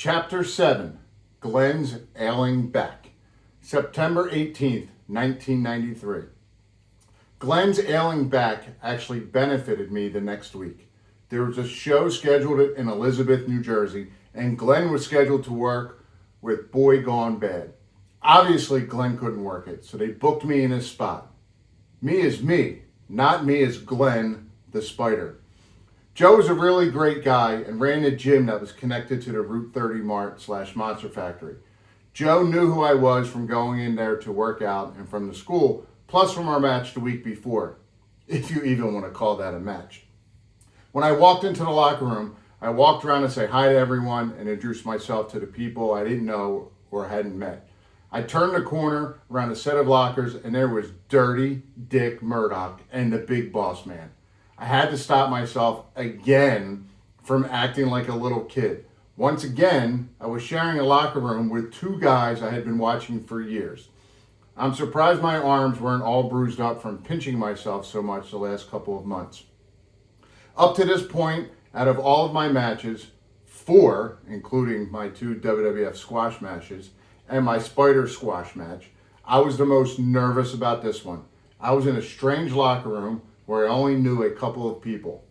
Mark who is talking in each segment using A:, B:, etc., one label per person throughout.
A: Chapter 7, Glenn's Ailing Back. September 18th, 1993. Glenn's ailing back actually benefited me the next week. There was a show scheduled in Elizabeth, New Jersey, and Glenn was scheduled to work with Boy Gone Bad. Obviously, Glenn couldn't work it, so they booked me in his spot. Me is me, not me as Glenn the Spider. Joe was a really great guy and ran a gym that was connected to the Route 30 Mart / Monster Factory. Joe knew who I was from going in there to work out and from the school, plus from our match the week before, if you even want to call that a match. When I walked into the locker room, I walked around to say hi to everyone and introduce myself to the people I didn't know or hadn't met. I turned the corner around a set of lockers and there was Dirty Dick Murdoch and the Big Boss Man. I had to stop myself again from acting like a little kid. Once again, I was sharing a locker room with two guys I had been watching for years. I'm surprised my arms weren't all bruised up from pinching myself so much the last couple of months. Up to this point, out of all of my matches, 4, including my 2 WWF squash matches and my Spider squash match, I was the most nervous about this one. I was in a strange locker room where I only knew a couple of people.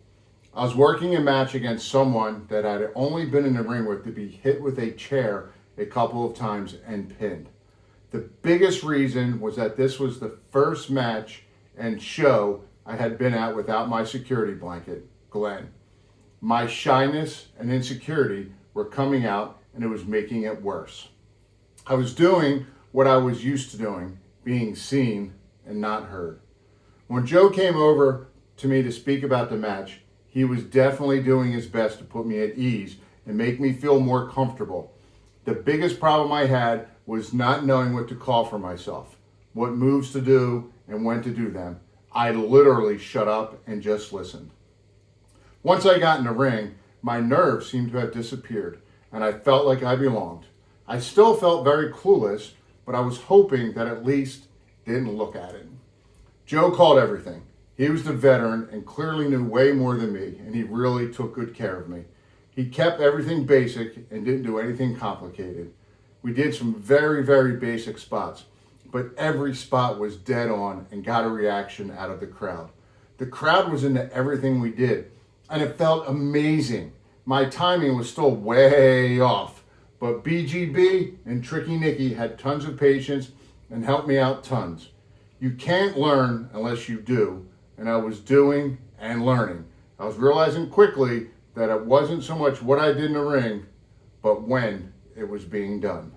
A: I was working a match against someone that I had only been in the ring with to be hit with a chair a couple of times and pinned. The biggest reason was that this was the first match and show I had been at without my security blanket, Glenn. My shyness and insecurity were coming out and it was making it worse. I was doing what I was used to doing, being seen and not heard. When Joe came over to me to speak about the match, he was definitely doing his best to put me at ease and make me feel more comfortable. The biggest problem I had was not knowing what to call for myself, what moves to do and when to do them. I literally shut up and just listened. Once I got in the ring, my nerves seemed to have disappeared and I felt like I belonged. I still felt very clueless, but I was hoping that at least didn't look at it. Joe called everything. He was the veteran and clearly knew way more than me, and he really took good care of me. He kept everything basic and didn't do anything complicated. We did some very, very basic spots, but every spot was dead on and got a reaction out of the crowd. The crowd was into everything we did, and it felt amazing. My timing was still way off, but BGB and Tricky Nicky had tons of patience and helped me out tons. You can't learn unless you do, and I was doing and learning. I was realizing quickly that it wasn't so much what I did in the ring, but when it was being done.